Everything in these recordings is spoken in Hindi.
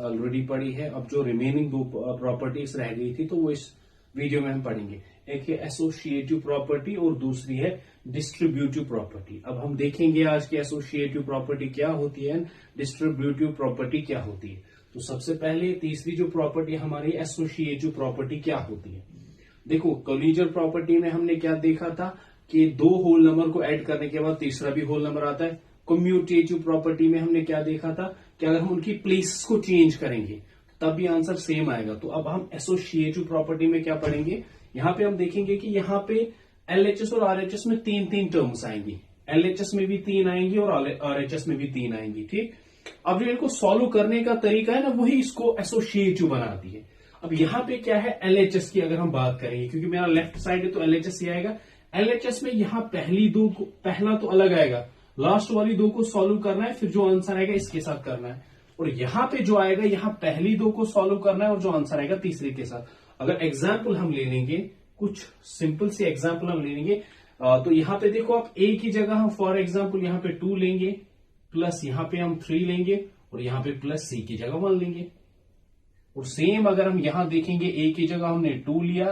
ऑलरेडी पढ़ी है। अब जो रिमेनिंग दो प्रॉपर्टीज रह गई थी तो वो इस वीडियो में हम पढ़ेंगे। एक है एसोसिएटिव प्रॉपर्टी और दूसरी है डिस्ट्रीब्यूटिव प्रॉपर्टी। अब हम देखेंगे आज की एसोसिएटिव प्रॉपर्टी क्या होती है, डिस्ट्रीब्यूटिव प्रॉपर्टी क्या होती है। तो सबसे पहले तीसरी जो प्रॉपर्टी हमारी एसोसिएटिव प्रॉपर्टी क्या होती है। देखो, कोलिजन प्रॉपर्टी में हमने क्या देखा था कि दो होल नंबर को ऐड करने के बाद तीसरा भी होल नंबर आता है। कम्यूटेटिव प्रॉपर्टी में हमने क्या देखा था कि अगर हम उनकी प्लेसेस को चेंज करेंगे तब भी आंसर सेम आएगा। तो अब हम एसोसिएटिव प्रॉपर्टी में क्या पढ़ेंगे, यहां पे हम देखेंगे कि यहां पे एलएचएस और आरएचएस में तीन तीन टर्म्स आएंगी। एलएचएस में भी तीन आएंगी और आरएचएस में भी तीन आएंगी। ठीक, अब जो इनको सॉल्व करने का तरीका है ना, वही इसको एसोसिएटिव बनाती है। अब यहां पे क्या है, एलएचएस की अगर हम बात करेंगे, क्योंकि मेरा लेफ्ट साइड है तो एलएचएस ही आएगा। एलएचएस में यहां पहला तो अलग आएगा, लास्ट वाली दो को सॉल्व करना है, फिर जो आंसर आएगा इसके साथ करना है। और यहां पे जो आएगा, यहां पहली दो को सॉल्व करना है और जो आंसर आएगा तीसरे के साथ। अगर एग्जाम्पल हम ले लेंगे, कुछ सिंपल से एग्जाम्पल हम ले लेंगे, तो यहां पे देखो आप ए की जगह हम फॉर एग्जाम्पल यहां पे 2 लेंगे, प्लस यहां पे हम 3 लेंगे और यहां पे प्लस सी की जगह 1 लेंगे। और सेम अगर हम यहां देखेंगे, ए की जगह हमने 2 लिया,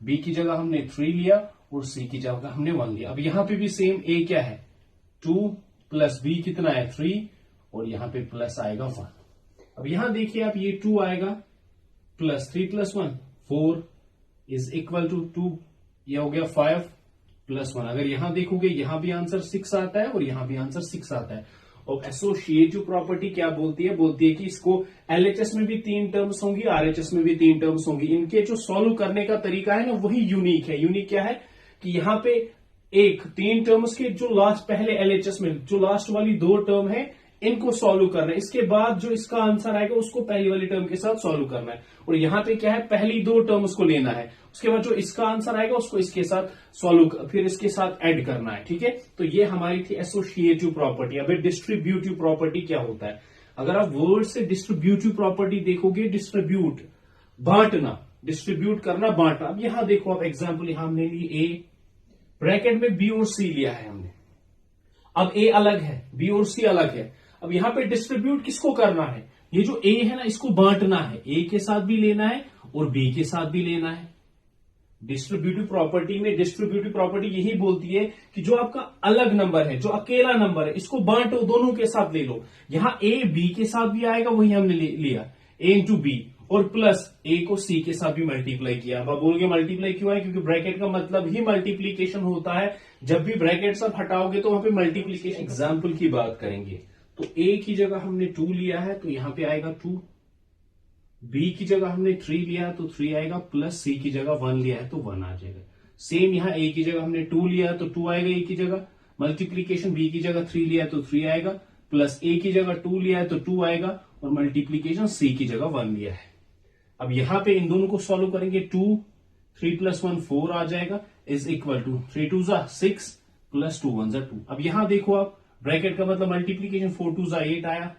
बी की जगह हमने 3 लिया और सी की जगह हमने 1 लिया। अब यहां पे भी सेम, ए क्या है 2 प्लस बी कितना है 3 और यहां पे प्लस आएगा 1। अब यहां देखिए आप, ये 2 आएगा plus 3 plus 1 4 is equal to 2, यह हो गया 5 प्लस 1। अगर यहां देखोगे यहां भी आंसर 6 आता है और यहां भी आंसर 6 आता है। और एसोसिएटिव प्रॉपर्टी क्या बोलती है, बोलती है कि इसको एलएचएस में भी 3 टर्म्स होंगी, आरएचएस में भी 3 टर्म्स होंगी। इनके जो सॉल्व करने का तरीका है ना, वही यूनिक है। यूनिक क्या है कि यहां पे 3 टर्म्स के जो लास्ट पहले एलएचएस में जो लास्ट वाली 2 टर्म है, इनको सॉल्व करना है। इसके बाद जो इसका आंसर आएगा उसको पहली वाली टर्म के साथ सॉल्व करना है। और यहां पे क्या है, पहली 2 टर्म्स को लेना है, उसके बाद जो इसका आंसर आएगा उसको इसके साथ सॉल्व, फिर इसके साथ ऐड करना है। ठीक है, तो ये हमारी थी एसोसिएटिव प्रॉपर्टी। अब डिस्ट्रीब्यूटिव प्रॉपर्टी क्या होता है। अगर आप वर्ड से डिस्ट्रीब्यूटिव प्रॉपर्टी देखोगे, डिस्ट्रीब्यूट बांटना, डिस्ट्रीब्यूट करना, बांटना। अब यहां देखो आप एग्जाम्पल, यहां हमने ली ए, ब्रैकेट में बी और सी लिया है हमने। अब ए अलग है, बी और सी अलग है। अब यहां पे डिस्ट्रीब्यूट किसको करना है, ये जो ए है ना, इसको बांटना है। ए के साथ भी लेना है और बी के साथ भी लेना है। डिस्ट्रीब्यूटिव प्रॉपर्टी में डिस्ट्रीब्यूटिव प्रॉपर्टी यही बोलती है कि जो आपका अलग नंबर है, जो अकेला नंबर है, इसको बांटो, दोनों के साथ ले लो। यहां ए बी के साथ भी आएगा, वही हमने लिया ए इंटू बी, और प्लस ए को सी के साथ भी मल्टीप्लाई किया। अब आप बोलोगे मल्टीप्लाई क्यों है, क्योंकि ब्रैकेट का मतलब ही मल्टीप्लीकेशन होता है। जब भी ब्रैकेट सब हटाओगे तो वहां पे मल्टीप्लीकेशन। एग्जाम्पल की बात करेंगे तो ए की जगह हमने 2 लिया है तो यहां पे आएगा 2, बी की जगह हमने 3 लिया है तो 3 आएगा, प्लस सी की जगह 1 लिया है तो 1 आ जाएगा। सेम यहां ए की जगह हमने 2 लिया है तो 2 आएगा ए की जगह, मल्टीप्लीकेशन बी की जगह 3 लिया है तो 3 आएगा, प्लस ए की जगह 2 लिया है तो 2 आएगा, और मल्टीप्लीकेशन सी की जगह 1 लिया है। अब यहां पे इन दोनों को सॉल्व करेंगे, 2 3 प्लस 1 4 आ जाएगा, इज इक्वल टू 3 2 6 प्लस 2 1 2। अब यहां देखो आप, ब्रैकेट का मतलब मल्टीप्लीकेशन 4 2 8 आया,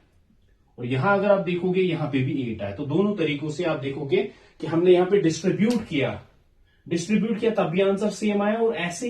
और यहां अगर आप देखोगे यहां पे भी 8 आया। तो दोनों तरीकों से आप देखोगे कि हमने यहां पे डिस्ट्रीब्यूट किया तब भी आंसर सेम आया, और ऐसे